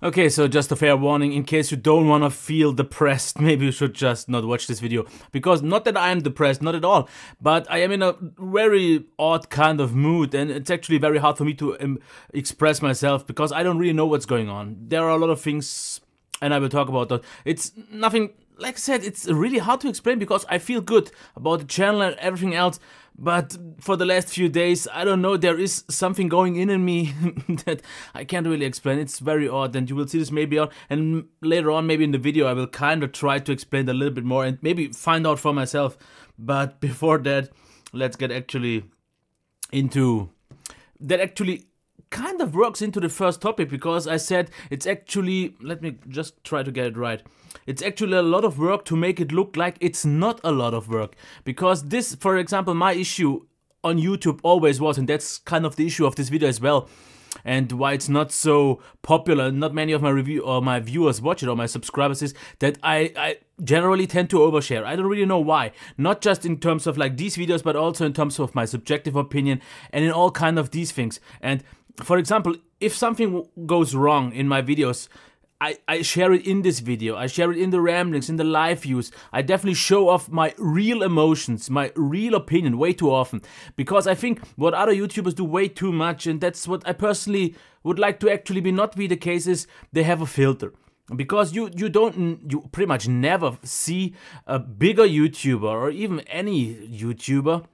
Okay, so just a fair warning, in case you don't want to feel depressed, maybe you should just not watch this video. Because not that I am depressed, not at all, but I am in a very odd kind of mood, and it's actually very hard for me to express myself because I don't really know what's going on. There are a lot of things, and I will talk about that. It's nothing, like I said, it's really hard to explain because I feel good about the channel and everything else. But for the last few days, I don't know, there is something going in me that I can't really explain. It's very odd, and you will see this maybe on, and later on, maybe in the video, I will kind of try to explain a little bit more and maybe find out for myself. But before that, let's get actually into that. Actually kind of works into the first topic, because I said it's actually, let me just try to get it right. It's actually a lot of work to make it look like it's not a lot of work. Because this, for example, my issue on YouTube always was, and that's kind of the issue of this video as well, and why it's not so popular, not many of my viewers watch it, or my subscribers, is that I generally tend to overshare. I don't really know why. Not just in terms of like these videos, but also in terms of my subjective opinion and in all kind of these things. And for example, if something goes wrong in my videos, I share it in this video, I share it in the ramblings, in the live views. I definitely show off my real emotions, my real opinion way too often. Because I think what other YouTubers do way too much, and that's what I personally would like to actually not be the case, is they have a filter. Because you pretty much never see a bigger YouTuber, or even any YouTuber,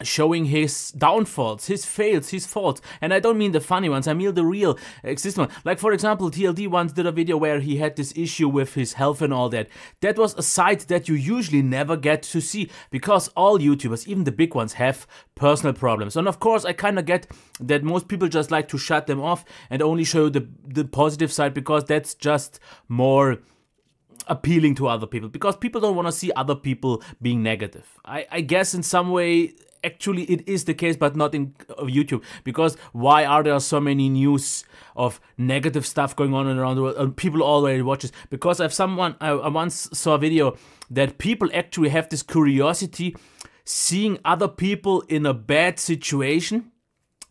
showing his downfalls, his fails, his faults. And I don't mean the funny ones, I mean the real existing ones. Like for example, TLD once did a video where he had this issue with his health and all that. That was a side that you usually never get to see, because all YouTubers, even the big ones, have personal problems. And of course I kind of get that most people just like to shut them off and only show the positive side, because that's just more appealing to other people, because people don't want to see other people being negative. I guess in some way actually it is the case, but not in YouTube. Because why are there so many news of negative stuff going on around the world and people already watch this? Because I once saw a video that people actually have this curiosity seeing other people in a bad situation.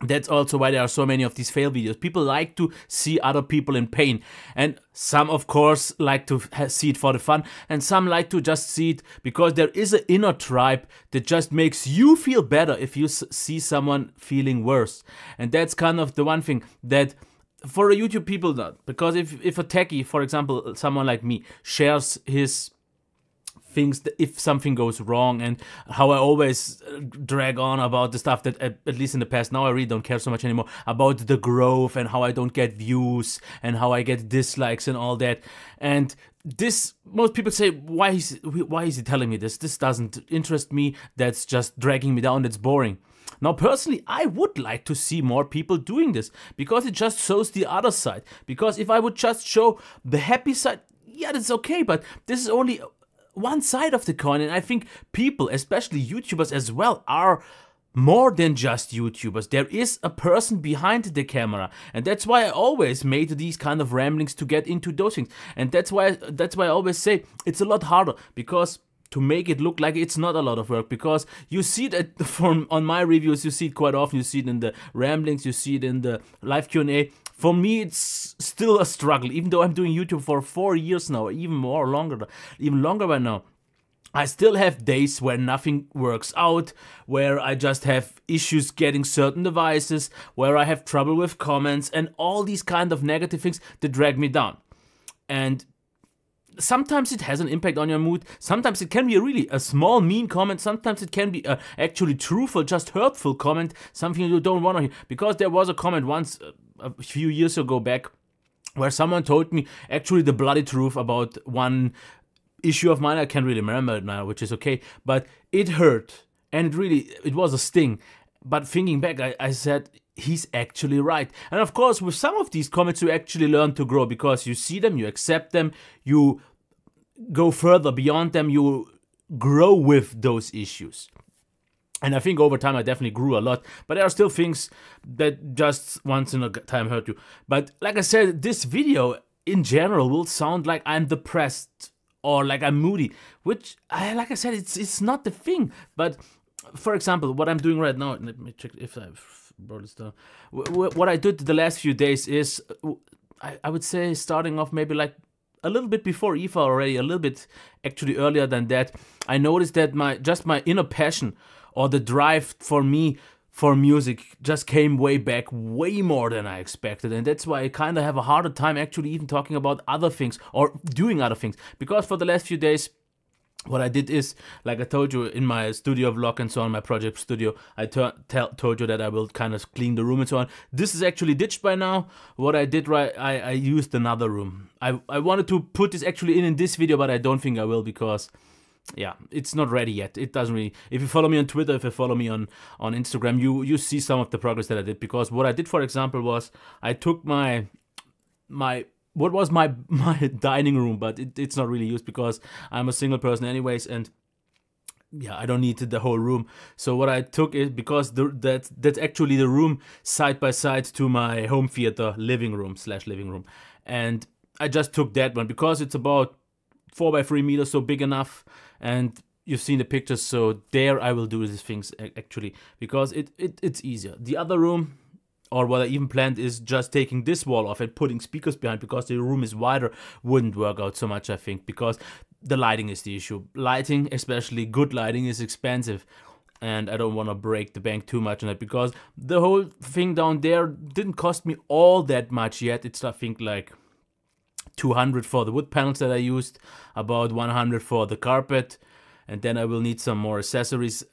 That's also why there are so many of these fail videos. People like to see other people in pain. And some, of course, like to see it for the fun. And some like to just see it because there is an inner tribe that just makes you feel better if you see someone feeling worse. And that's kind of the one thing that for a YouTube people not. Because if a techie, for example, someone like me, shares his things, that if something goes wrong, and how I always drag on about the stuff that at least in the past, now I really don't care so much anymore, about the growth and how I don't get views and how I get dislikes and all that. And this, most people say, why is he telling me this? This doesn't interest me, that's just dragging me down, that's boring. Now personally, I would like to see more people doing this, because it just shows the other side. Because if I would just show the happy side, yeah, that's okay, but this is only one side of the coin. And I think people, especially YouTubers as well, are more than just YouTubers. There is a person behind the camera, and that's why I always made these kind of ramblings to get into those things. And that's why I always say it's a lot harder, because to make it look like it's not a lot of work, because you see it on my reviews, you see it quite often, you see it in the ramblings, you see it in the live Q&A. For me, it's still a struggle, even though I'm doing YouTube for 4 years now, even longer by now. I still have days where nothing works out, where I just have issues getting certain devices, where I have trouble with comments, and all these kind of negative things that drag me down. And sometimes it has an impact on your mood, sometimes it can be really a small mean comment, sometimes it can be a actually truthful, just hurtful comment, something you don't want to hear. Because there was a comment once, a few years ago back, where someone told me actually the bloody truth about one issue of mine. I can't really remember it now, which is okay, but it hurt, and it was a sting. But thinking back, I said, he's actually right. And of course, with some of these comments, you actually learn to grow, because you see them, you accept them, you go further beyond them, you grow with those issues. And I think over time I definitely grew a lot, but there are still things that just once in a time hurt you. But like I said, this video in general will sound like I'm depressed or like I'm moody, which, like I said, it's not the thing. But for example, what I'm doing right now, let me check if I've brought this down. What I did the last few days is, I would say starting off maybe like a little bit before IFA already, a little bit actually earlier than that, I noticed that my inner passion or the drive for me for music just came way back, way more than I expected. And that's why I kind of have a harder time actually even talking about other things or doing other things. Because for the last few days, what I did is, like I told you in my studio vlog and so on, my project studio, I told you that I will kind of clean the room and so on. This is actually ditched by now. What I did, right, I used another room. I wanted to put this actually in this video, but I don't think I will because, yeah, it's not ready yet. It doesn't really. If you follow me on Twitter, if you follow me on Instagram, you see some of the progress that I did. Because what I did, for example, was I took my what was my dining room, but it's not really used because I'm a single person anyways, and yeah, I don't need the whole room. So what I took is, because that's actually the room side by side to my home theater living room /living room, and I just took that one because it's about 4 by 3 meters, so big enough, and you've seen the pictures. So there I will do these things actually because it's easier. The other room, or what I even planned, is just taking this wall off and putting speakers behind because the room is wider, wouldn't work out so much, I think, because the lighting is the issue. Lighting, especially good lighting, is expensive, and I don't want to break the bank too much on it because the whole thing down there didn't cost me all that much yet. It's, I think, like 200 for the wood panels that I used, about 100 for the carpet, and then I will need some more accessories.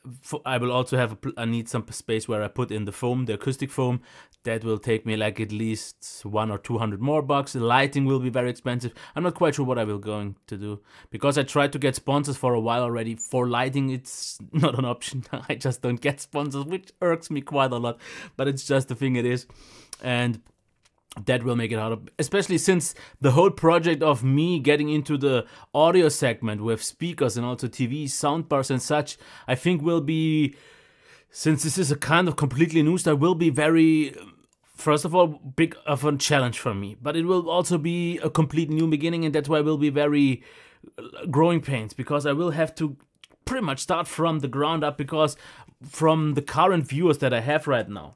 I will also I need some space where I put in the foam, the acoustic foam. That will take me like at least 100 or 200 more bucks. The lighting will be very expensive. I'm not quite sure what I will going to do because I tried to get sponsors for a while already. For lighting, it's not an option. I just don't get sponsors, which irks me quite a lot, but it's just the thing it is. And that will make it harder, especially since the whole project of me getting into the audio segment with speakers and also TV, soundbars and such, I think will be, since this is a kind of completely new style, will be very, first of all, big of a challenge for me. But it will also be a complete new beginning, and that's why it will be very growing pains, because I will have to pretty much start from the ground up, because from the current viewers that I have right now,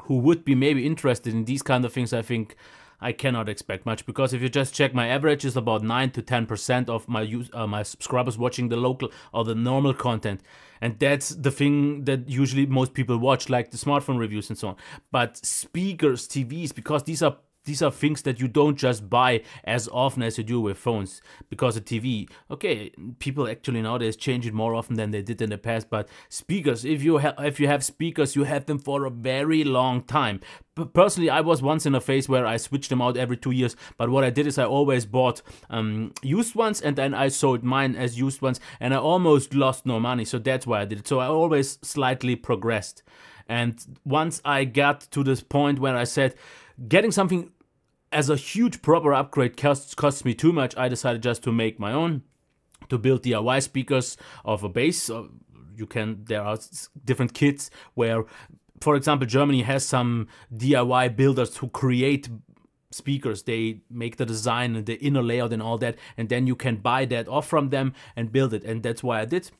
who would be maybe interested in these kind of things, I think I cannot expect much. Because if you just check, my average is about 9 to 10% of my subscribers watching the local or the normal content, and that's the thing that usually most people watch, like the smartphone reviews and so on. But speakers, TVs, because these are things that you don't just buy as often as you do with phones. Because a TV, okay, people actually nowadays change it more often than they did in the past. But speakers, if you have speakers, you have them for a very long time. Personally, I was once in a phase where I switched them out every 2 years. But what I did is I always bought used ones, and then I sold mine as used ones, and I almost lost no money. So that's why I did it. So I always slightly progressed. And once I got to this point where I said, getting something as a huge proper upgrade costs me too much, I decided just to make my own, to build DIY speakers of a base. There are different kits where, for example, Germany has some DIY builders who create speakers. They make the design and the inner layout and all that, and then you can buy that off from them and build it. And that's why I did.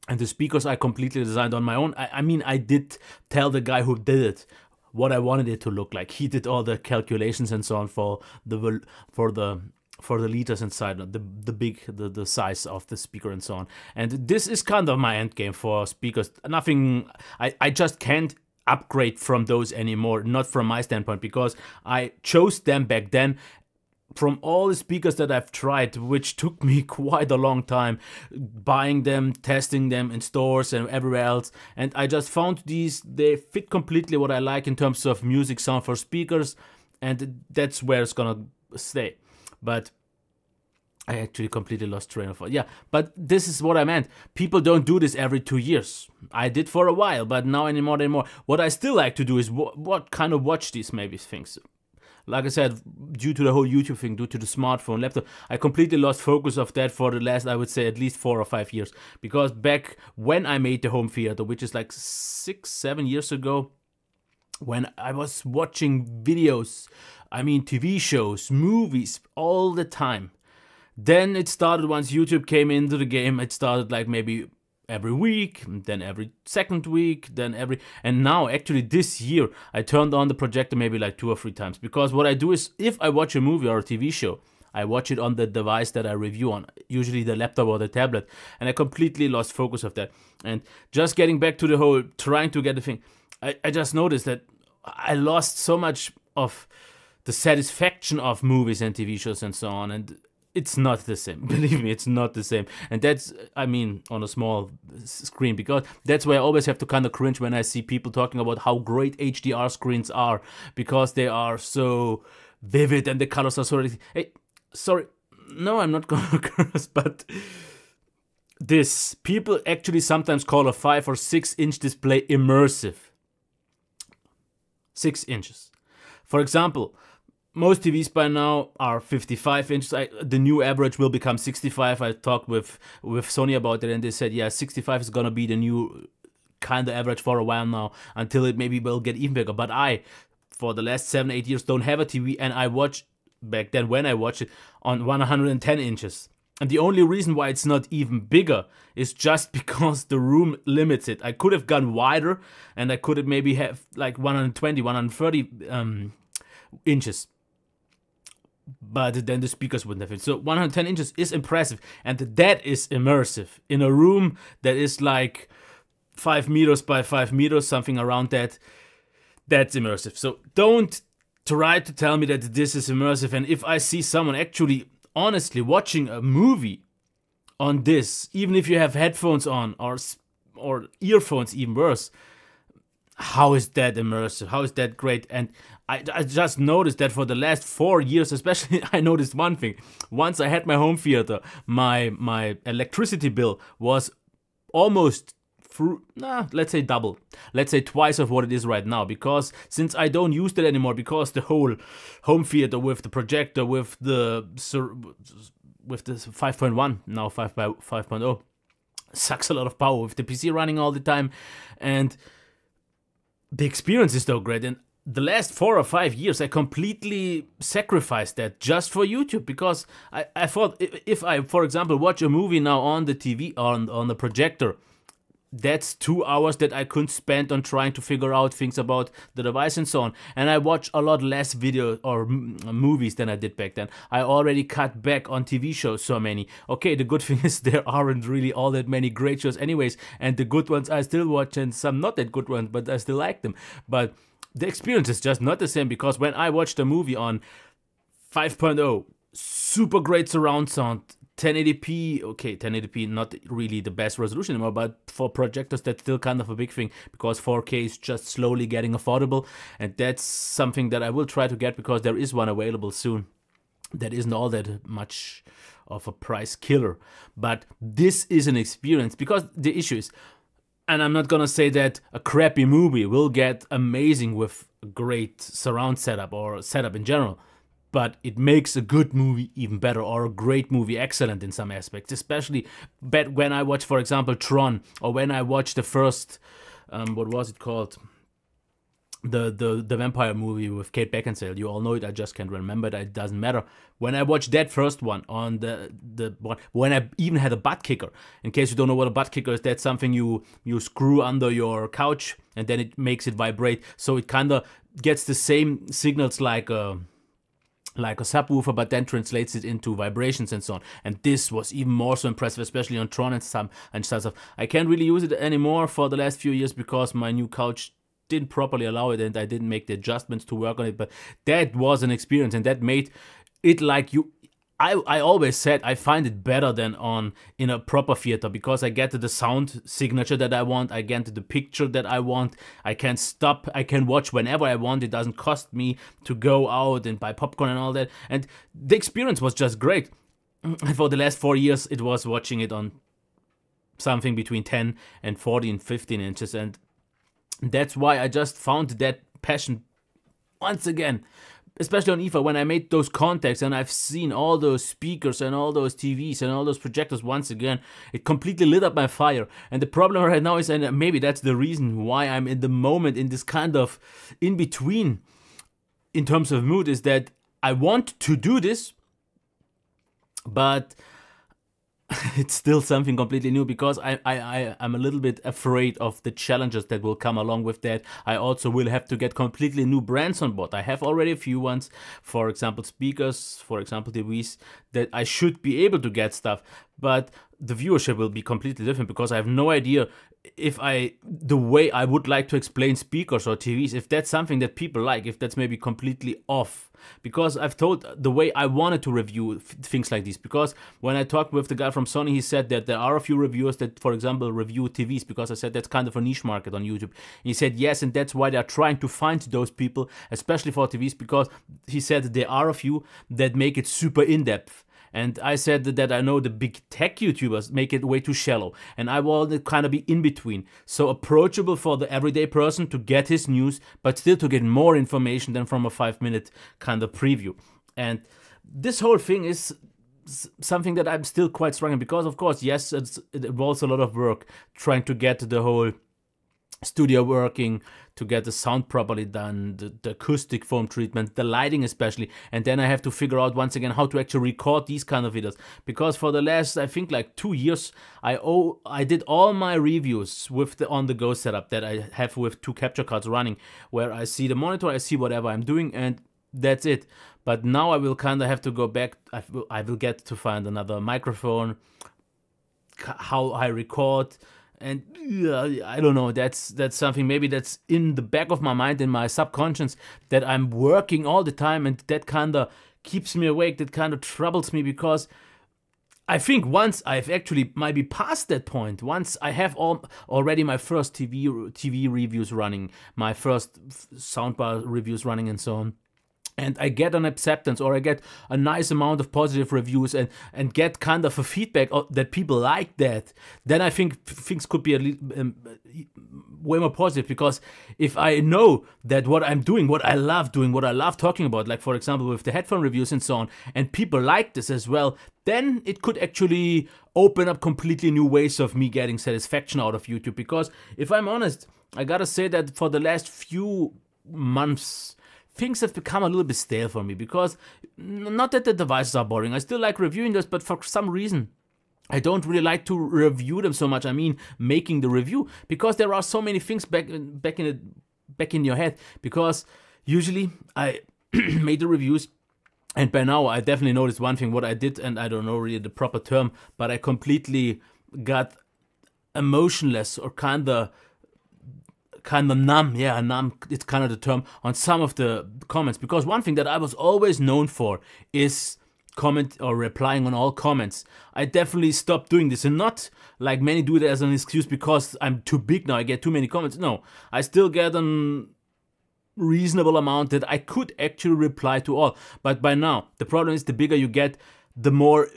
And the speakers I completely designed on my own. I mean, I did tell the guy who did it what I wanted it to look like. He did all the calculations and so on for the liters inside, the size of the speaker and so on. And this is kind of my end game for speakers. Nothing, I just can't upgrade from those anymore, not from my standpoint, because I chose them back then. From all the speakers that I've tried, which took me quite a long time, buying them, testing them in stores and everywhere else, and I just found they fit completely what I like in terms of music sound for speakers, and that's where it's gonna stay. But I actually completely lost train of thought. Yeah, but this is what I meant. People don't do this every 2 years. I did for a while, but now anymore. What I still like to do is watch these maybe things. Like I said, due to the whole YouTube thing, due to the smartphone, laptop, I completely lost focus of that for the last, I would say, at least 4 or 5 years. Because back when I made the home theater, which is like 6-7 years ago, when I was watching videos, I mean TV shows, movies, all the time. Then it started, once YouTube came into the game, it started like maybe every week, then every second week, and now actually this year I turned on the projector maybe like 2 or 3 times, because what I do is, if I watch a movie or a TV show, I watch it on the device that I review on, usually the laptop or the tablet, and I completely lost focus of that. And just getting back to the whole trying to get the thing, I just noticed that I lost so much of the satisfaction of movies and TV shows and so on, and it's not the same. Believe me, it's not the same. And that's, I mean, on a small screen, because that's why I always have to kind of cringe when I see people talking about how great HDR screens are, because they are so vivid and the colors are so... Hey, sorry, no, I'm not gonna curse, but this, people actually sometimes call a 5 or 6 inch display immersive. 6 inches. For example, most TVs by now are 55 inches. The new average will become 65. I talked with Sony about it, and they said, yeah, 65 is gonna be the new kind of average for a while now, until it maybe will get even bigger. But I, for the last 7-8 years, don't have a TV, and I watched back then, when I watched it, on 110 inches. And the only reason why it's not even bigger is just because the room limits it. I could have gone wider, and I could have maybe have like 120, 130 inches. But then the speakers wouldn't have it. So 110 inches is impressive, and that is immersive. In a room that is like 5 meters by 5 meters, something around that, that's immersive. So don't try to tell me that this is immersive. And if I see someone actually honestly watching a movie on this, even if you have headphones on or earphones, even worse, how is that immersive? How is that great? And I just noticed that for the last 4 years, especially, I noticed one thing. Once I had my home theater, my electricity bill was almost let's say double. Let's say twice of what it is right now, because since I don't use it anymore, because the whole home theater with the projector, with the 5.1, now 5.0, sucks a lot of power with the PC running all the time, and the experience is so great. And the last 4 or 5 years, I completely sacrificed that just for YouTube, because I thought if I, for example, watch a movie now on the TV, on the projector, that's 2 hours that I couldn't spend on trying to figure out things about the device and so on. And I watch a lot less videos or movies than I did back then. I already cut back on TV shows, so many. Okay, the good thing is there aren't really all that many great shows anyways, and the good ones I still watch, and some not that good ones, but I still like them. But the experience is just not the same, because when I watched a movie on 5.0, super great surround sound, 1080p, okay, 1080p not really the best resolution anymore, but for projectors that's still kind of a big thing, because 4K is just slowly getting affordable, and that's something that I will try to get, because there is one available soon that isn't all that much of a price killer. But this is an experience, because the issue is, and I'm not gonna say that a crappy movie will get amazing with a great surround setup or setup in general, but it makes a good movie even better, or a great movie excellent in some aspects. Especially when I watch, for example, Tron, or when I watched the first, what was it called? The vampire movie with Kate Beckinsale. You all know it, I just can't remember it, it doesn't matter. When I watched that first one on the one, when I even had a butt kicker. In case you don't know what a butt kicker is, that's something you screw under your couch, and then it makes it vibrate. So it kind of gets the same signals like a subwoofer, but then translates it into vibrations and so on. And this was even more so impressive, especially on Tron and stuff. I can't really use it anymore for the last few years, because my new couch didn't properly allow it, and I didn't make the adjustments to work on it. But that was an experience, and that made it like you. I always said I find it better than in a proper theater, because I get the sound signature that I want, I get the picture that I want, I can stop, I can watch whenever I want, it doesn't cost me to go out and buy popcorn and all that, and the experience was just great. For the last 4 years it was watching it on something between 10 and 14 and 15 inches, and that's why I just found that passion once again. Especially on IFA, when I made those contacts and I've seen all those speakers and all those TVs and all those projectors once again, it completely lit up my fire. And the problem right now is, and maybe that's the reason why I'm in the moment in this kind of in-between in terms of mood, is that I want to do this, but it's still something completely new, because I'm a little bit afraid of the challenges that will come along with that. I also will have to get completely new brands on board. I have already a few ones, for example speakers, for example TVs, that I should be able to get stuff, but the viewership will be completely different, because I have no idea if the way I would like to explain speakers or TVs, if that's something that people like, if that's maybe completely off. Because I've told the way I wanted to review things like this, because when I talked with the guy from Sony, he said that there are a few reviewers that, for example, review TVs, because I said that's kind of a niche market on YouTube. And he said yes, and that's why they're trying to find those people, especially for TVs, because he said that there are a few that make it super in-depth. And I said that I know the big tech YouTubers make it way too shallow, and I want to kind of be in between, so approachable for the everyday person to get his news, but still to get more information than from a 5-minute kind of preview. And this whole thing is something that I'm still quite struggling, because of course, yes, it involves a lot of work trying to get the whole studio working, to get the sound properly done, the acoustic foam treatment, the lighting especially, and then I have to figure out once again how to actually record these kind of videos, because for the last, I think, like 2 years, I did all my reviews with the on-the-go setup that I have with 2 capture cards running, where I see the monitor, I see whatever I'm doing, and that's it. But now I will kind of have to go back. I will get to find another microphone, how I record. And I don't know, that's something maybe that's in the back of my mind, in my subconscious, that I'm working all the time, and that kind of keeps me awake, that kind of troubles me, because I think once I've actually might be past that point, once I have already my first TV reviews running, my first soundbar reviews running and so on, and I get an acceptance, or I get a nice amount of positive reviews, and get kind of a feedback that people like that, then I think things could be way more positive. Because if I know that what I'm doing, what I love doing, what I love talking about, like for example with the headphone reviews and so on, and people like this as well, then it could actually open up completely new ways of me getting satisfaction out of YouTube. Because if I'm honest, I gotta say that for the last few months, things have become a little bit stale for me, because not that the devices are boring, I still like reviewing those, but for some reason I don't really like to review them so much. I mean, making the review, because there are so many things back in your head. Because usually I made the reviews, and by now I definitely noticed one thing what I did, and I don't know really the proper term, but I completely got emotionless, or kind of numb, yeah, numb, it's kind of the term, on some of the comments. Because one thing that I was always known for is comment or replying on all comments. I definitely stopped doing this, and not like many do it as an excuse because I'm too big now, I get too many comments. No, I still get a reasonable amount that I could actually reply to all. But by now, the problem is, the bigger you get, the more,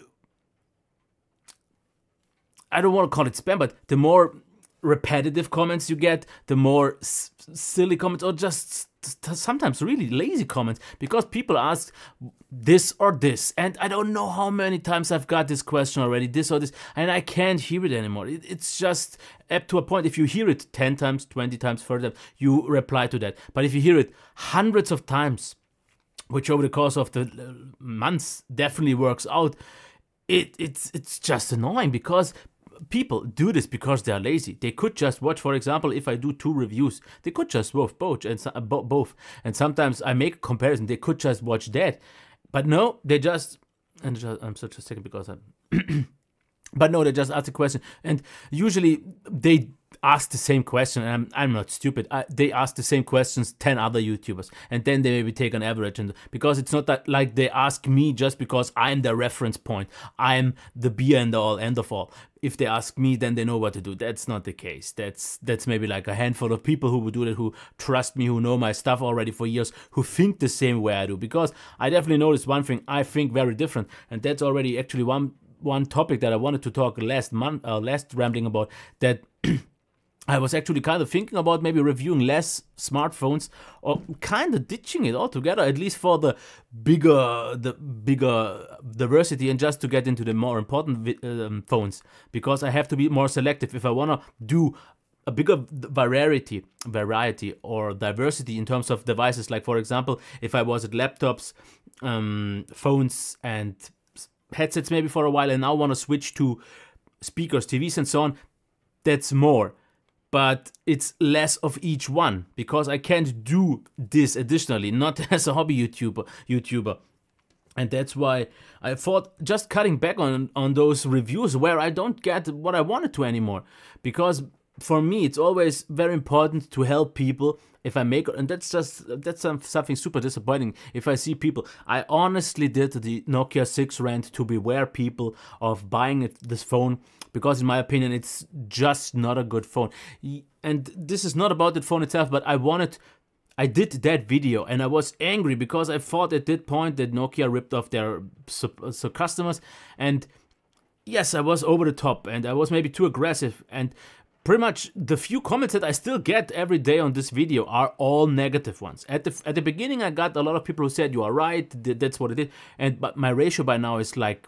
I don't want to call it spam, but the more repetitive comments you get, the more silly comments, or just sometimes really lazy comments, because people ask this or this, and I don't know how many times I've got this question already, this or this, and I can't hear it anymore. It's just up to a point. If you hear it 10 times, 20 times, 30 times, you reply to that. But if you hear it hundreds of times, which over the course of the months definitely works out, it's just annoying, because people do this because they are lazy. They could just watch, for example, if I do 2 reviews, they could just watch both, and sometimes I make a comparison, they could just watch that, but no, they just, and I'm such a second because I'm but no, they just ask the question, and usually they ask the same question, and I'm not stupid. They ask the same questions 10 other YouTubers, and then they maybe take an average, and because it's not that like they ask me just because I'm their reference point, I'm the be and all end of all. If they ask me, then they know what to do. That's not the case. That's maybe like a handful of people who would do that, who trust me, who know my stuff already for years, who think the same way I do. Because I definitely noticed one thing, I think very different, and that's already actually one topic that I wanted to talk last rambling about, that I was actually kind of thinking about maybe reviewing less smartphones, or kind of ditching it altogether, at least for the bigger diversity, and just to get into the more important phones, because I have to be more selective if I want to do a bigger variety or diversity in terms of devices. Like for example, if I was at laptops, phones, and headsets maybe for a while and now want to switch to speakers, TVs and so on, that's more. But it's less of each one because I can't do this additionally, not as a hobby YouTuber. And that's why I thought just cutting back on those reviews where I don't get what I wanted to anymore. Because for me, it's always very important to help people if I make, and that's something super disappointing if I see people. I honestly did the Nokia 6 rant to beware people of buying this phone because in my opinion, it's just not a good phone. And this is not about the phone itself, but I did that video and I was angry because I thought at that point that Nokia ripped off their customers. And yes, I was over the top and I was maybe too aggressive. And pretty much the few comments that I still get every day on this video are all negative ones. At the beginning, I got a lot of people who said, you are right, that's what it is. But my ratio by now is like,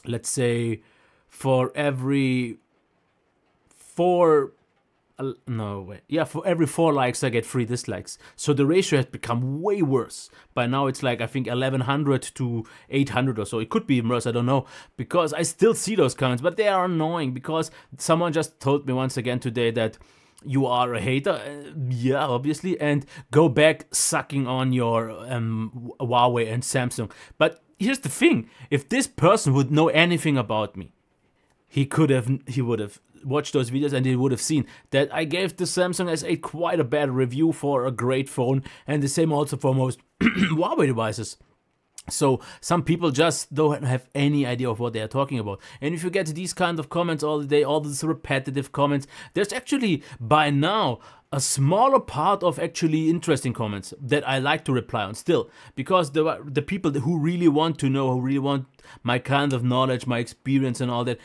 let's say, for every for every 4 likes I get 3 dislikes. So the ratio has become way worse. By now it's like I think 1100 to 800 or so. It could be even worse, I don't know, because I still see those comments, but they are annoying because someone just told me once again today that you are a hater. Yeah, obviously, and go back sucking on your Huawei and Samsung. But here's the thing, if this person would know anything about me, he would have watched those videos and he would have seen that I gave the Samsung S8 quite a bad review for a great phone, and the same also for most Huawei devices. So some people just don't have any idea of what they are talking about. And if you get these kind of comments all the day, all these repetitive comments, there's actually by now a smaller part of actually interesting comments that I like to reply on still, because the people who really want to know, who really want my kind of knowledge, my experience and all that,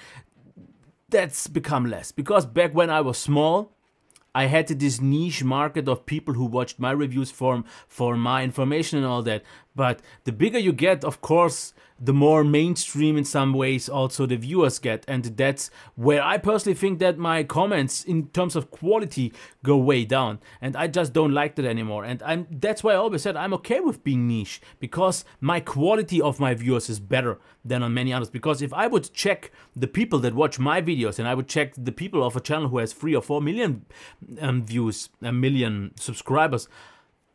that's become less. Because back when I was small, I had this niche market of people who watched my reviews for my information and all that. But the bigger you get, of course, the more mainstream in some ways also the viewers get. And that's where I personally think that my comments in terms of quality go way down. And I just don't like that anymore. And that's why I always said I'm okay with being niche, because my quality of my viewers is better than on many others. Because if I would check the people that watch my videos and I would check the people of a channel who has 3 or 4 million views, a million subscribers,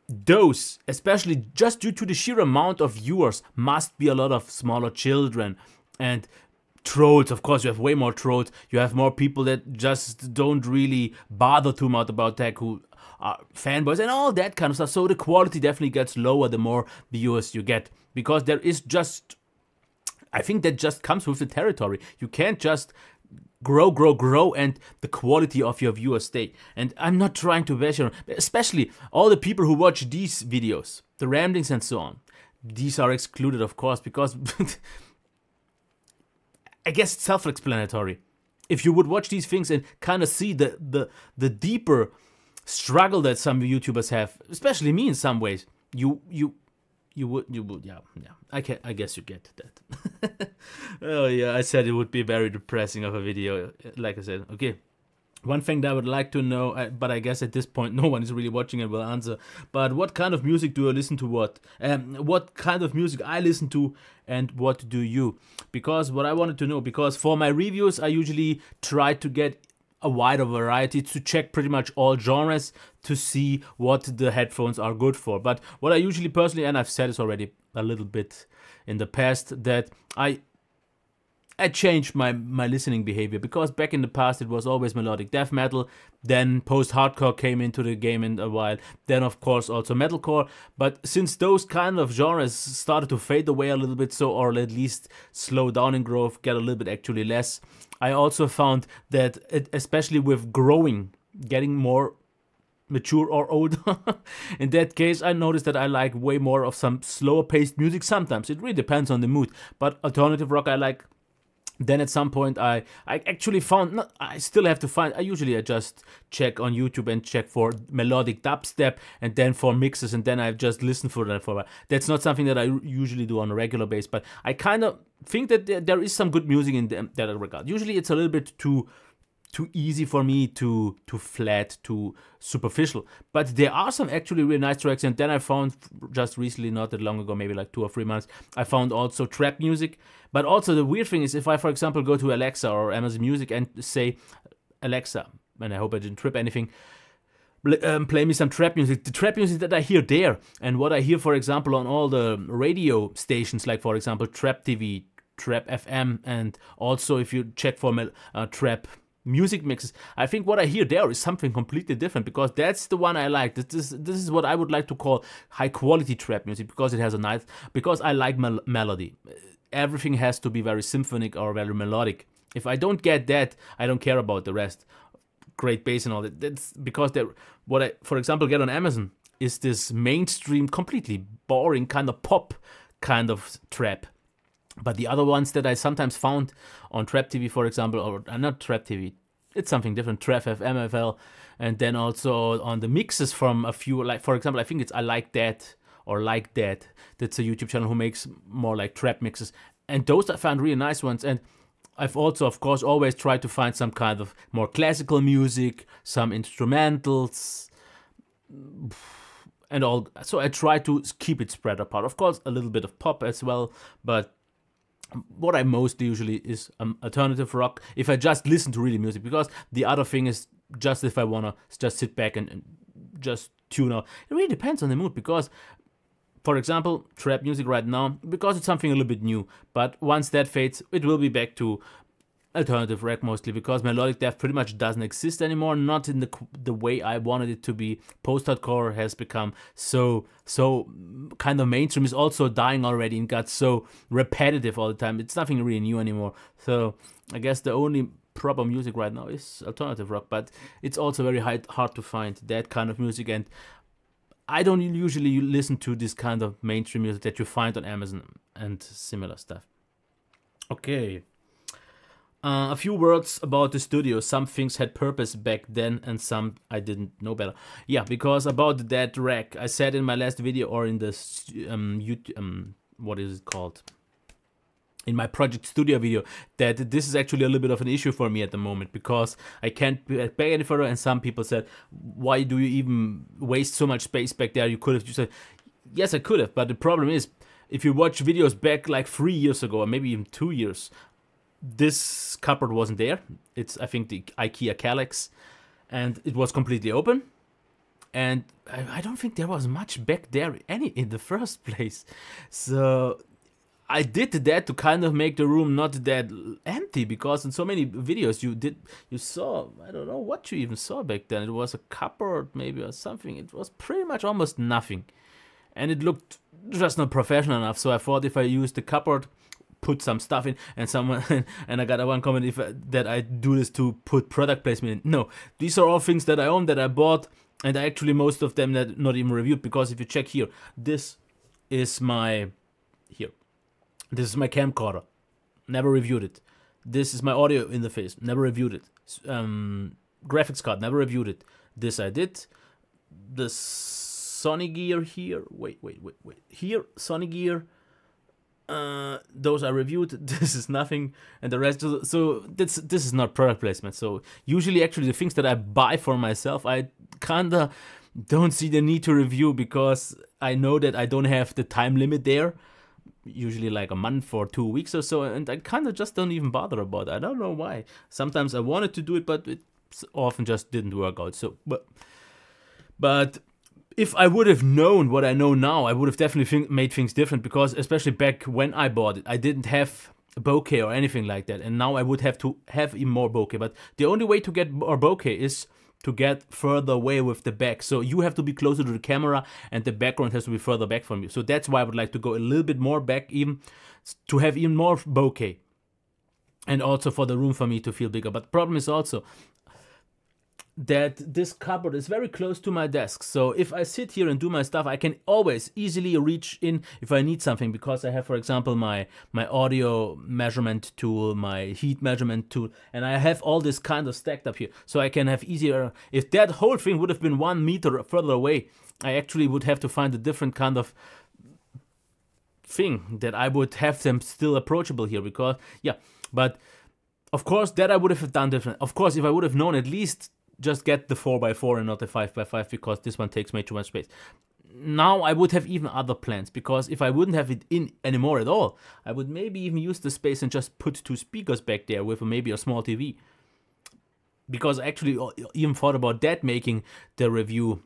those, especially just due to the sheer amount of viewers, must be a lot of smaller children and trolls. Of course, you have way more trolls. You have more people that just don't really bother too much about tech, who are fanboys and all that kind of stuff. So the quality definitely gets lower the more viewers you get, because there is just, I think that just comes with the territory. You can't just grow and the quality of your viewers stay. And I'm not trying to bash on, especially all the people who watch these videos, the ramblings and so on. These are excluded, of course, because I guess it's self-explanatory. If you would watch these things and kind of see the deeper struggle that some YouTubers have, especially me in some ways, you would, yeah. I guess you get that. Oh yeah, I said it would be very depressing of a video, like I said. Okay, one thing that I would like to know, but I guess at this point no one is really watching and will answer, but what kind of music do I listen to? What kind of music I listen to, and what do you? Because what I wanted to know, because for my reviews I usually try to get a wider variety, to check pretty much all genres to see what the headphones are good for. But what I usually personally, and I've said this already a little bit in the past, that I changed my listening behavior, because back in the past it was always melodic death metal, then post-hardcore came into the game in a while, then of course also metalcore. But since those kind of genres started to fade away a little bit, so, or at least slow down in growth, get a little bit actually less, I also found that especially with growing, getting more mature or old, in that case I noticed that I like way more of some slower paced music sometimes. It really depends on the mood, but alternative rock I like. Then at some point I actually found, I still have to find, I just check on YouTube and check for melodic dubstep, and then for mixes, and then I just listen for that for a while. That's not something that I usually do on a regular basis, but I kind of think that there is some good music in that regard. Usually it's a little bit too too easy for me, too flat, too superficial. But there are some actually really nice tracks, and then I found just recently, not that long ago, maybe like 2 or 3 months, I found also trap music. But also the weird thing is, if I, for example, go to Alexa or Amazon Music and say, Alexa, and I hope I didn't trip anything, play me some trap music. The trap music that I hear there, and what I hear, for example, on all the radio stations, like for example Trap TV, Trap FM, and also if you check for trap music mixes, I think what I hear there is something completely different, because that's the one I like. This is what I would like to call high quality trap music, because it has a nice, because I like melody. Everything has to be very symphonic or very melodic. If I don't get that, I don't care about the rest. Great bass and all that. That's because what I, for example, get on Amazon is this mainstream, completely boring kind of pop kind of trap. But the other ones that I sometimes found on Trap TV, for example, or not Trap TV, it's something different, Trap FM, FL, and then also on the mixes from a few, like for example, I think it's I Like That or Like That. That's a YouTube channel who makes more like trap mixes, and those I found really nice ones. And I've also, of course, always tried to find some kind of more classical music, some instrumentals, and all. So I try to keep it spread apart. Of course, a little bit of pop as well, but what I mostly usually is alternative rock, if I just listen to really music, because the other thing is just if I want to just sit back and just tune out. It really depends on the mood, because for example, trap music right now, because it's something a little bit new, but once that fades, it will be back to alternative rock mostly, because melodic death pretty much doesn't exist anymore, not in the way I wanted it to be. Post-hardcore has become so kind of mainstream, is also dying already and got so repetitive all the time. It's nothing really new anymore. So I guess the only proper music right now is alternative rock, but it's also very hard to find that kind of music, and I don't usually listen to this kind of mainstream music that you find on Amazon and similar stuff. Okay. A few words about the studio. Some things had purpose back then and some I didn't know better. Yeah, because about that rack, I said in my last video, or in this YouTube, what is it called? In my project studio video, that this is actually a little bit of an issue for me at the moment, because I can't pay any further, and some people said, why do you even waste so much space back there? You could have just said, yes, I could have, but the problem is, if you watch videos back like 3 years ago, or maybe even 2 years, this cupboard wasn't there. It's, I think, the IKEA Kallax, and it was completely open. And I don't think there was much back there in the first place. So I did that to kind of make the room not that empty, because in so many videos you saw, I don't know what you even saw back then. It was a cupboard maybe or something. It was pretty much almost nothing. And it looked just not professional enough. So I thought if I used the cupboard, put some stuff in, and someone and I got one comment that I do this to put product placement in. No, these are all things that I own, that I bought, and actually most of them that not even reviewed, because if you check here, this is my camcorder, never reviewed it. This is my audio interface, never reviewed it. Graphics card, never reviewed it. This I did. The Sony gear here, wait, here, Sony gear, those I reviewed. This is nothing, and the rest. So this is not product placement. So usually, actually, the things that I buy for myself, I kinda don't see the need to review, because I know that I don't have the time limit there. Usually like a month or 2 weeks or so, and I kinda just don't even bother about it. I don't know why. Sometimes I wanted to do it, but it often just didn't work out. So, but if I would have known what I know now, I would have definitely made things different, because especially back when I bought it, I didn't have bokeh or anything like that, and now I would have to have even more bokeh. But the only way to get more bokeh is to get further away with the back. So you have to be closer to the camera, and the background has to be further back from you. So that's why I would like to go a little bit more back, even to have even more bokeh, and also for the room for me to feel bigger. But the problem is also that this cupboard is very close to my desk. So if I sit here and do my stuff, I can always easily reach in if I need something, because I have, for example, my audio measurement tool, my heat measurement tool, and I have all this kind of stacked up here. So I can have easier, if that whole thing would have been 1 meter further away, I actually would have to find a different kind of thing that I would have them still approachable here, because, yeah, but Of course, that I would have done different. Of course, if I would have known, at least just get the 4x4 and not the 5x5, because this one takes way too much space. Now I would have even other plans, because if I wouldn't have it in anymore at all, I would maybe even use the space and just put 2 speakers back there with maybe a small TV. Because I actually even thought about that, making the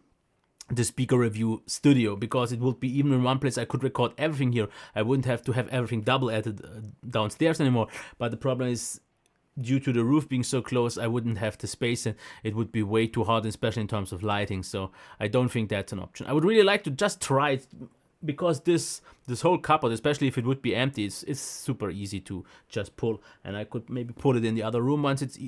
speaker review studio, because it would be even in one place I could record everything here. I wouldn't have to have everything double added downstairs anymore. But the problem is, due to the roof being so close, I wouldn't have the space, and it would be way too hard, especially in terms of lighting. So I don't think that's an option. I would really like to just try it, because this whole cupboard, especially if it would be empty, it's super easy to just pull, and I could maybe pull it in the other room once it's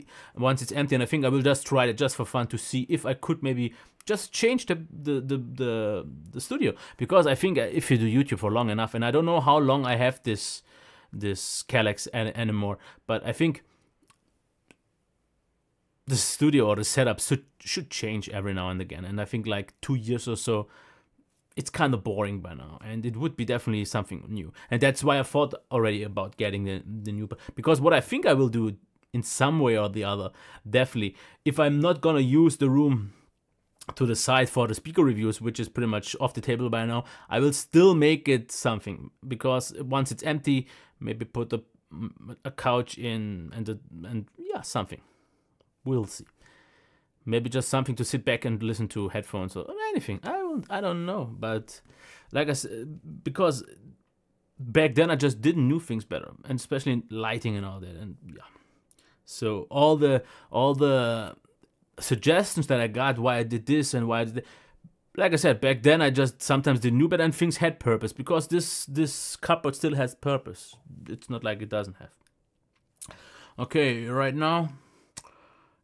empty. And I think I will just try it just for fun, to see if I could maybe just change the studio, because I think if you do YouTube for long enough, and I don't know how long I have this Kallax anymore, but I think the studio or the setup should change every now and again. And I think like 2 years or so, it's kind of boring by now, and it would be definitely something new. And that's why I thought already about getting the new, because what I think I will do in some way or the other, definitely, if I'm not gonna use the room to the side for the speaker reviews, which is pretty much off the table by now, I will still make it something, because once it's empty, maybe put a couch in and yeah, something. We'll see. Maybe just something to sit back and listen to, headphones or anything. I don't know. But like I said, because back then I just didn't know things better, and especially in lighting and all that. And yeah, so all the suggestions that I got, why I did this and why I did that, like I said, back then I just sometimes didn't know better, and things had purpose, because this cupboard still has purpose. It's not like it doesn't have. Okay, right now,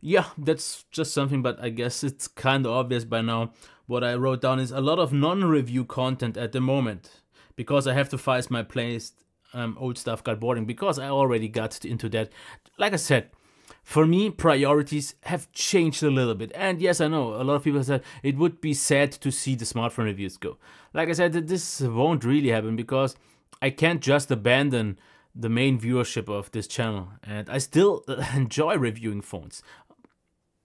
yeah, that's just something, but I guess it's kind of obvious by now. What I wrote down is a lot of non-review content at the moment, because I have to find my place. Old stuff got boring, because I already got into that. Like I said, for me, priorities have changed a little bit. And yes, I know, a lot of people said it would be sad to see the smartphone reviews go. Like I said, this won't really happen, because I can't just abandon the main viewership of this channel. And I still enjoy reviewing phones.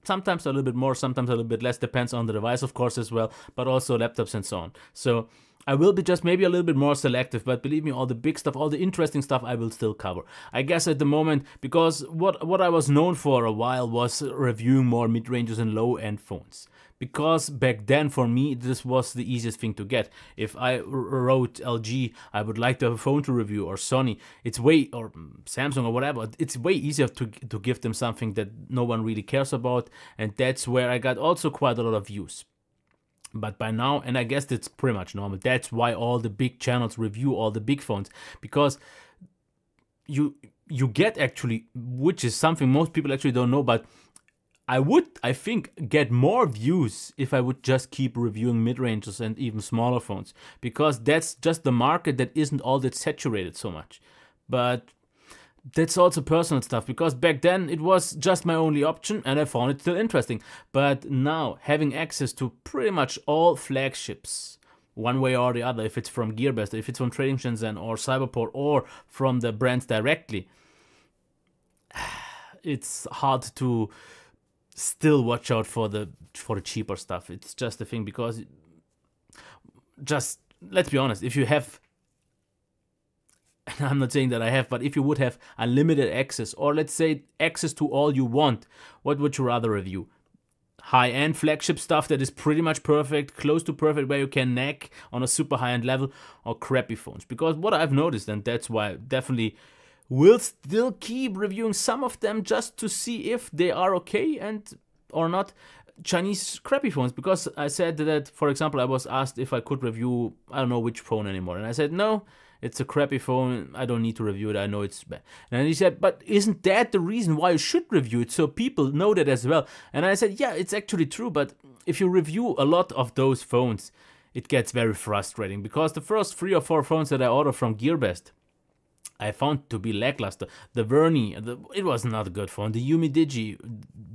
Sometimes a little bit more, sometimes a little bit less, depends on the device, of course, as well, but also laptops and so on. So I will be just maybe a little bit more selective, but believe me, all the big stuff, all the interesting stuff, I will still cover. I guess at the moment, because what I was known for a while was reviewing more mid-ranges and low-end phones. Because back then, for me, this was the easiest thing to get. If I wrote LG, I would like to have a phone to review, or Sony, or Samsung or whatever, it's way easier to give them something that no one really cares about, and that's where I got also quite a lot of views. But by now, and I guess that's pretty much normal, that's why all the big channels review all the big phones, because you get actually, which is something most people actually don't know, but I think, get more views if I would just keep reviewing mid-ranges and even smaller phones, because that's just the market that isn't all that saturated so much. But that's also personal stuff, because back then it was just my only option and I found it still interesting. But now, having access to pretty much all flagships, one way or the other, if it's from GearBest, if it's from Trading Shenzhen or Cyberport, or from the brands directly, it's hard to still watch out for the cheaper stuff. It's just a thing, because just let's be honest, if you have, and I'm not saying that I have, but if you would have unlimited access, or let's say access to all you want, what would you rather review? High-end flagship stuff that is pretty much perfect, close to perfect, where you can nag on a super high-end level, or crappy phones? Because what I've noticed, and that's why I definitely will still keep reviewing some of them just to see if they are okay and or not, Chinese crappy phones. Because I said that, for example, I was asked if I could review, I don't know which phone anymore, and I said no, it's a crappy phone, I don't need to review it, I know it's bad. And he said, but isn't that the reason why you should review it, so people know that as well? And I said, yeah, it's actually true, but if you review a lot of those phones, it gets very frustrating, because the first 3 or 4 phones that I ordered from GearBest, I found to be lackluster. The Verni, it was not a good phone. The Yumi Digi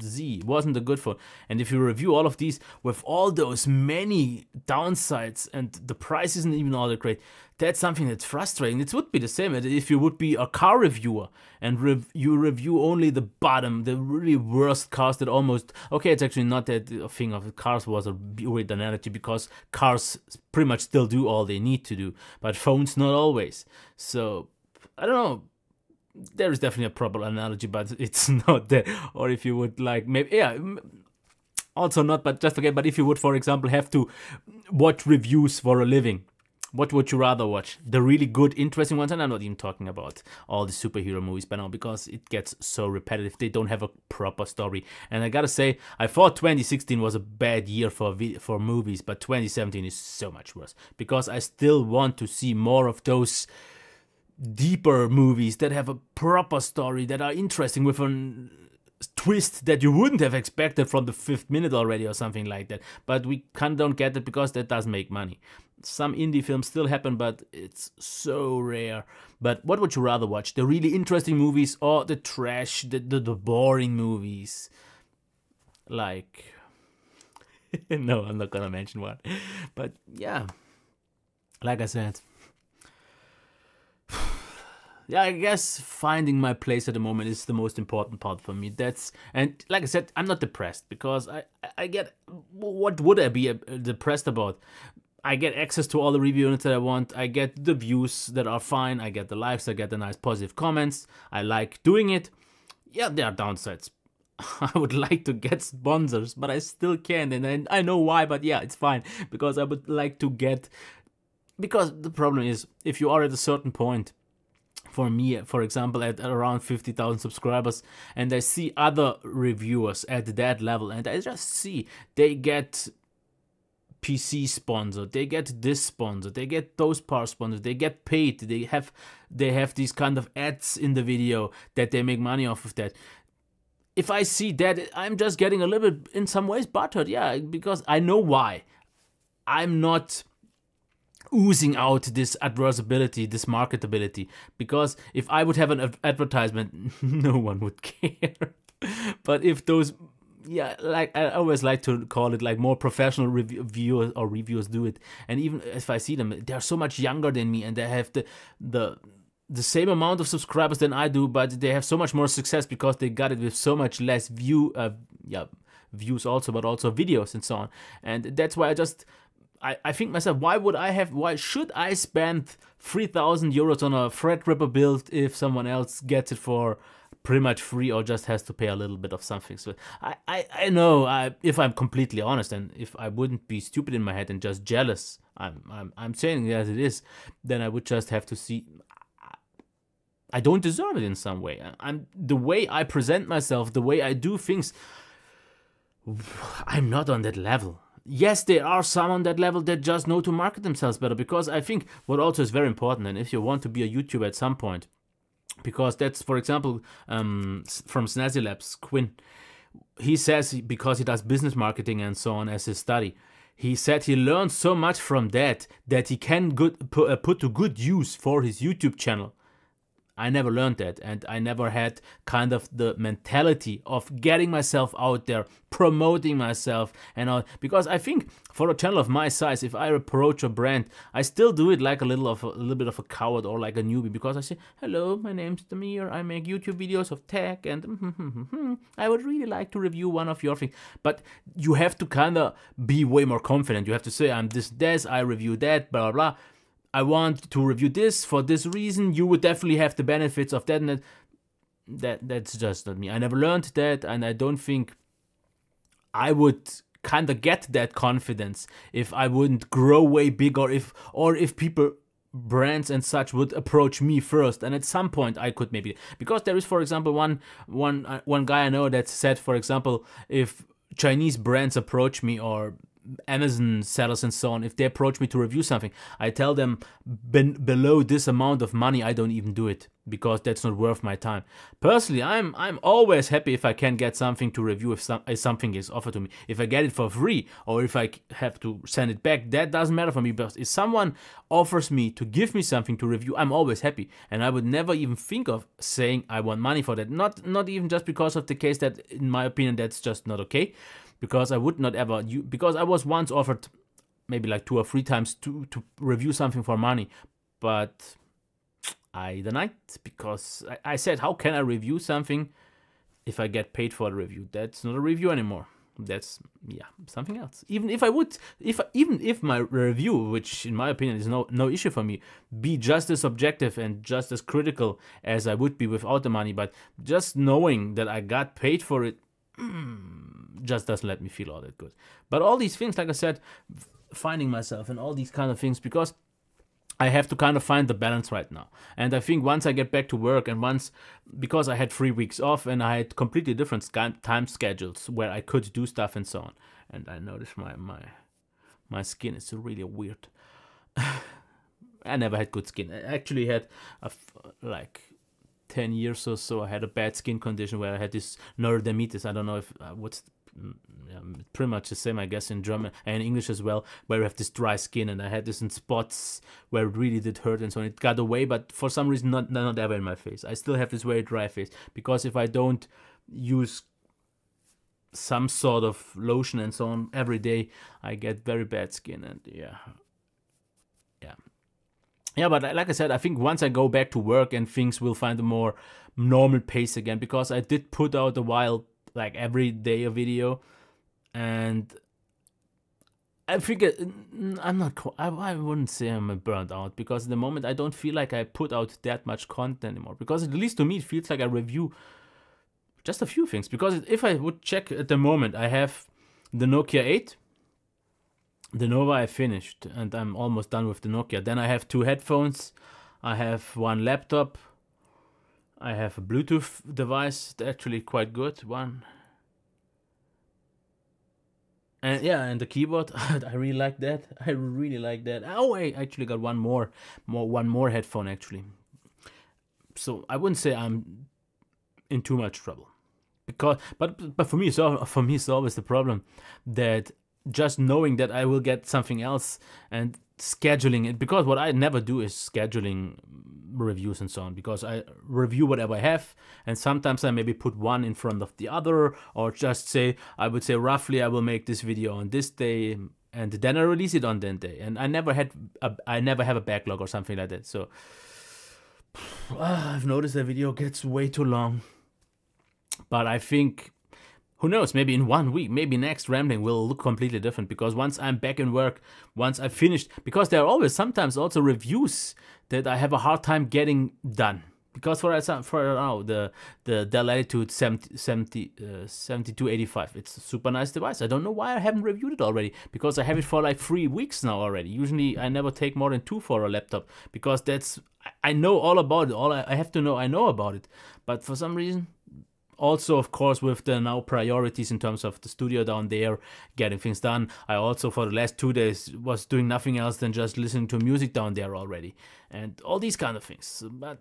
Z wasn't a good phone. And if you review all of these with all those many downsides and the price isn't even all that great, that's something that's frustrating. It would be the same if you would be a car reviewer and you review only the bottom, the really worst cars that almost... Okay, it's actually not that a thing of cars was a weird analogy because cars pretty much still do all they need to do, but phones not always. So... I don't know, there is definitely a proper analogy, but it's not there. Or if you would like, maybe, yeah, also not, but just forget, but if you would, for example, have to watch reviews for a living, what would you rather watch? The really good, interesting ones, and I'm not even talking about all the superhero movies by now, because it gets so repetitive, they don't have a proper story. And I gotta say, I thought 2016 was a bad year for movies, but 2017 is so much worse, because I still want to see more of those deeper movies that have a proper story, that are interesting with a twist that you wouldn't have expected from the 5th minute already or something like that. But we kind of don't get it because that doesn't make money. Some indie films still happen, but it's so rare. But what would you rather watch? The really interesting movies or the trash, the boring movies? Like... no, I'm not gonna mention one. But yeah, like I said... yeah, I guess finding my place at the moment is the most important part for me. And like I said, I'm not depressed because I get, what would I be depressed about? I get access to all the review units that I want. I get the views that are fine. I get the likes. I get the nice positive comments. I like doing it. Yeah, there are downsides. I would like to get sponsors, but I still can't. And I know why, but yeah, it's fine. Because I would like to get... Because the problem is, if you are at a certain point, for me, for example, at around 50,000 subscribers, and I see other reviewers at that level, and I just see they get PC sponsored, they get this sponsored, they get those parts sponsored, they get paid, they have these kind of ads in the video that they make money off of that. If I see that, I'm just getting a little bit, in some ways, buttered, yeah, because I know why. I'm not oozing out this advertisability, this marketability, because if I would have an advertisement, no one would care. But if those, yeah, like I always like to call it, like more professional reviewers do it, and even if I see them, they're so much younger than me, and they have the same amount of subscribers than I do, but they have so much more success because they got it with so much less views also, but also videos and so on. And that's why I think myself, why should I spend 3,000 euros on a Threadripper build if someone else gets it for pretty much free or just has to pay a little bit of something? So I know, if I'm completely honest, and if I wouldn't be stupid in my head and just jealous, I'm saying it as it is, then I would just have to see, I don't deserve it in some way. The way I present myself, the way I do things, I'm not on that level. Yes, there are some on that level that just know to market themselves better, because I think what also is very important, and if you want to be a YouTuber at some point, because that's, for example, from Snazzy Labs, Quinn, he says, because he does business marketing and so on as his study, he said he learned so much from that he can put to good use for his YouTube channel. I never learned that, and I never had kind of the mentality of getting myself out there, promoting myself and all, because I think for a channel of my size, if I approach a brand, I still do it like a little bit of a coward or like a newbie, because I say, hello, my name's Damir, I make YouTube videos of tech, and I would really like to review one of your things. But you have to kind of be way more confident. You have to say, I'm this, I review that, blah, blah, blah. I want to review this for this reason. You would definitely have the benefits of that, and that's just not me. I never learned that, and I don't think I would kind of get that confidence if I wouldn't grow way big, or if people, brands and such, would approach me first. And at some point I could maybe, because there is, for example, one guy I know that said, for example, if Chinese brands approach me, or Amazon sellers and so on, if they approach me to review something, I tell them below this amount of money, I don't even do it, because that's not worth my time. Personally, I'm always happy if I can get something to review if something is offered to me. If I get it for free or if I have to send it back, that doesn't matter for me. But if someone offers me to give me something to review, I'm always happy, and I would never even think of saying I want money for that. Not even just because of the case that, in my opinion, that's just not okay. Because I would not ever, because I was once offered maybe like 2 or 3 times to review something for money, but I denied, because I said, how can I review something if I get paid for the review? That's not a review anymore. That's, yeah, something else. Even if I would, even if my review, which in my opinion is no issue for me, be just as objective and just as critical as I would be without the money, but just knowing that I got paid for it, just doesn't let me feel all that good. But all these things, like I said, finding myself and all these kind of things, because I have to kind of find the balance right now. And I think once I get back to work, and once, because I had 3 weeks off and I had completely different time schedules where I could do stuff and so on. And I noticed my skin is really weird. I never had good skin. I actually had like 10 years or so, I had a bad skin condition where I had this neurodermitis. I don't know if pretty much the same, I guess, in German and English as well, where you have this dry skin, and I had this in spots where it really did hurt and so on. It got away, but for some reason not ever in my face. I still have this very dry face, because if I don't use some sort of lotion and so on every day, I get very bad skin. And yeah, but like I said, I think once I go back to work and things will find a more normal pace again, because I did put out a while, like every day a video, and I figure I wouldn't say I'm burnt out, because at the moment I don't feel like I put out that much content anymore, because at least to me it feels like I review just a few things. Because if I would check at the moment, I have the Nokia 8, the Nova I finished, and I'm almost done with the Nokia. Then I have 2 headphones, I have 1 laptop, I have a Bluetooth device, actually quite good one. And yeah, and the keyboard, I really like that. I really like that. Oh, I actually got one more headphone actually. So I wouldn't say I'm in too much trouble, because but for me it's always the problem that just knowing that I will get something else and scheduling it, because what I never do is scheduling reviews and so on, because I review whatever I have, and sometimes I maybe put one in front of the other, or just say, I would say roughly I will make this video on this day, and then I release it on that day, and I never have a backlog or something like that. So I've noticed the video gets way too long, but I think, who knows, maybe in 1 week, maybe next rambling will look completely different, because once I'm back in work, once I finished, because there are always sometimes also reviews that I have a hard time getting done. Because for now, the Dell Latitude 7285, it's a super nice device. I don't know why I haven't reviewed it already, because I have it for like 3 weeks now already. Usually I never take more than 2 for a laptop, because I know all about it. All I have to know, I know about it. But for some reason, also, of course, with the now priorities in terms of the studio down there, getting things done, I also for the last 2 days was doing nothing else than just listening to music down there already, and all these kind of things. But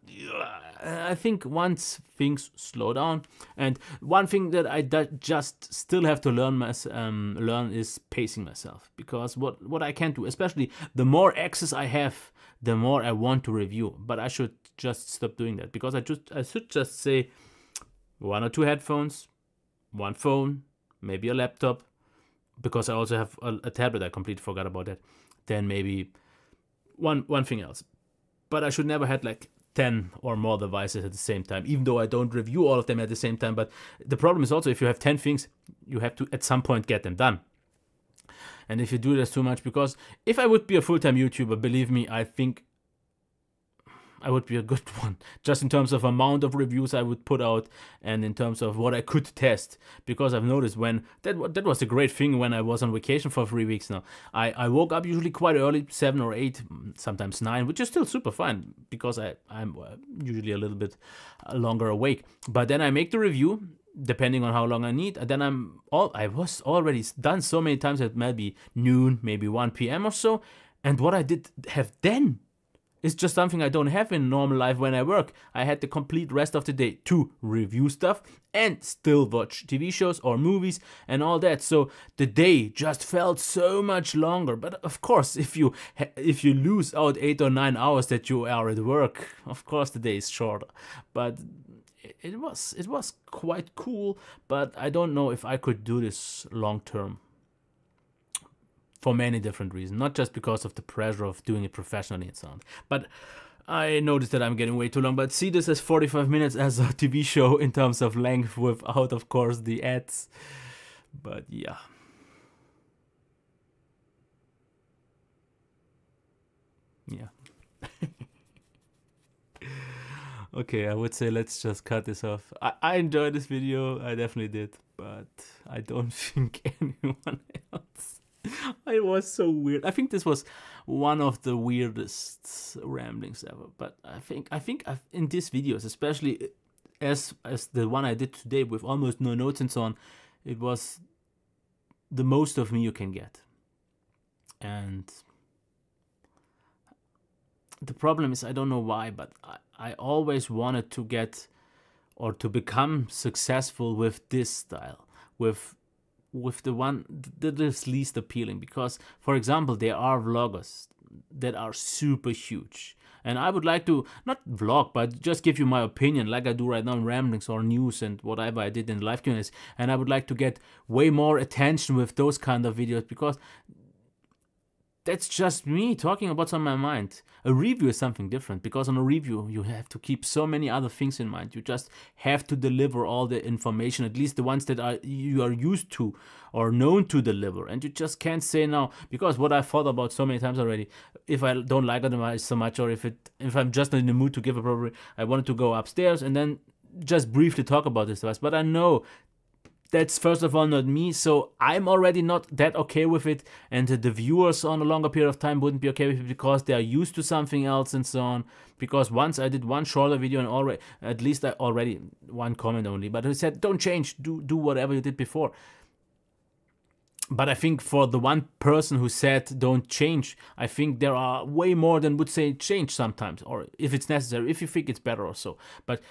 I think once things slow down, and one thing that I just still have to learn is pacing myself, because what I can do, especially the more access I have, the more I want to review. But I should just stop doing that, because I should just say 1 or 2 headphones, 1 phone, maybe a laptop, because I also have a tablet. I completely forgot about that. Then maybe one thing else. But I should never have like 10 or more devices at the same time, even though I don't review all of them at the same time. But the problem is also, if you have 10 things, you have to at some point get them done. And if you do this too much, because if I would be a full-time YouTuber, believe me, I think I would be a good one, just in terms of amount of reviews I would put out, and in terms of what I could test. Because I've noticed when that was a great thing when I was on vacation for 3 weeks now. I woke up usually quite early, 7 or 8, sometimes 9, which is still super fine, because I'm usually a little bit longer awake. But then I make the review, depending on how long I need. And then I was already done so many times at maybe noon, maybe 1 p.m. or so. And what I did have then is just something I don't have in normal life when I work. I had the complete rest of the day to review stuff and still watch TV shows or movies and all that. So the day just felt so much longer. But of course, if you lose out 8 or 9 hours that you are at work, of course the day is shorter. But it was quite cool. But I don't know if I could do this long term. For many different reasons, not just because of the pressure of doing it professionally and so on. But I noticed that I'm getting way too long. But see this as 45 minutes as a TV show in terms of length without, of course, the ads. But yeah. Yeah. Okay, I would say let's just cut this off. I enjoyed this video, I definitely did. But I don't think anyone else. It was so weird. I think this was one of the weirdest ramblings ever. But I think in these videos, especially as the one I did today with almost no notes and so on, it was the most of me you can get. And the problem is, I don't know why, but I always wanted to get or to become successful with this style, with the one that is least appealing. Because, for example, there are vloggers that are super huge, and I would like to not vlog but just give you my opinion like I do right now in ramblings or news and whatever I did in live Q&As, and I would like to get way more attention with those kind of videos, because that's just me talking about what's on my mind. A review is something different, because on a review you have to keep so many other things in mind. You just have to deliver all the information, at least the ones that you are used to or known to deliver. And you just can't say now, because what I thought about so many times already, if I don't like it so much, or if I'm just not in the mood to give a proper, I wanted to go upstairs and then just briefly talk about this to us. But I know that's first of all not me, so I'm already not that okay with it, and the viewers on a longer period of time wouldn't be okay with it because they are used to something else and so on. Because once I did one shorter video and already, at least I already one comment only, but he said don't change, do whatever you did before. But I think for the one person who said don't change, I think there are way more than would say change sometimes, or if it's necessary, if you think it's better or so. But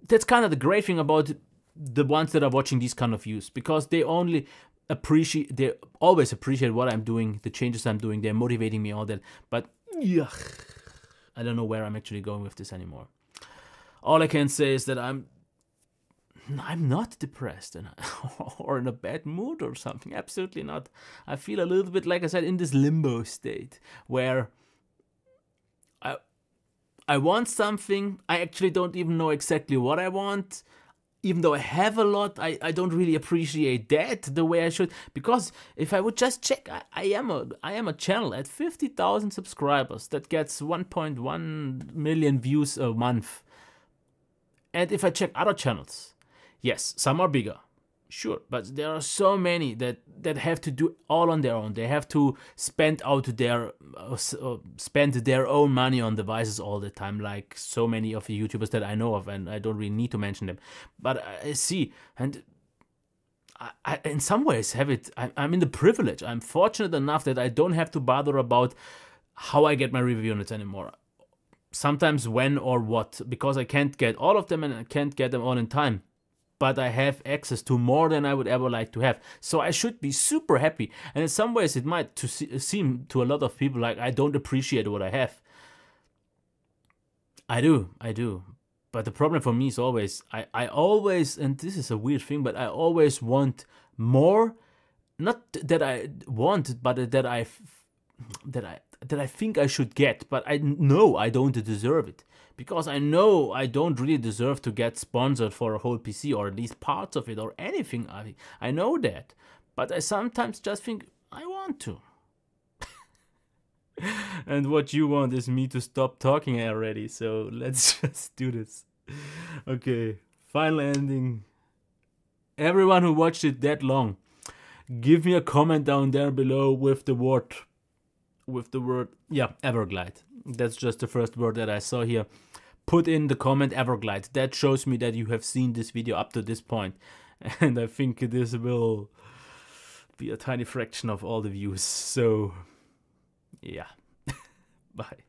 that's kind of the great thing about the ones that are watching these kind of views, because they always appreciate what I'm doing, the changes I'm doing, they're motivating me, all that. But yeah, I don't know where I'm actually going with this anymore. All I can say is that I'm not depressed or in a bad mood or something. Absolutely not. I feel a little bit, like I said, in this limbo state where I want something, I actually don't even know exactly what I want. Even though I have a lot, I don't really appreciate that the way I should. Because if I would just check, I am a channel at 50,000 subscribers that gets 1.1 million views a month. And if I check other channels, yes, some are bigger, sure, but there are so many that have to do all on their own. They have to spend their own money on devices all the time, like so many of the YouTubers that I know of, and I don't really need to mention them. But I see, and I in some ways have it. I'm in the privilege. I'm fortunate enough that I don't have to bother about how I get my review units anymore. Sometimes when or what, because I can't get all of them and I can't get them all in time. But I have access to more than I would ever like to have. So I should be super happy. And in some ways it might seem to a lot of people like I don't appreciate what I have. I do. But the problem for me is always, I always, and this is a weird thing, but I always want more. Not that I want, but that I think I should get. But I know I don't deserve it. Because I know I don't really deserve to get sponsored for a whole PC, or at least parts of it, or anything. I know that. But I sometimes just think, I want to. And what you want is me to stop talking already, so let's just do this. Okay, final ending. Everyone who watched it that long, give me a comment down there below with the word, yeah, Everglide. That's just the first word that I saw here. Put in the comment Everglide. That shows me that you have seen this video up to this point. and I think this will be a tiny fraction of all the views. So yeah. Bye.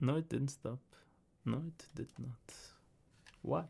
No, it didn't stop. No, it did not. Why?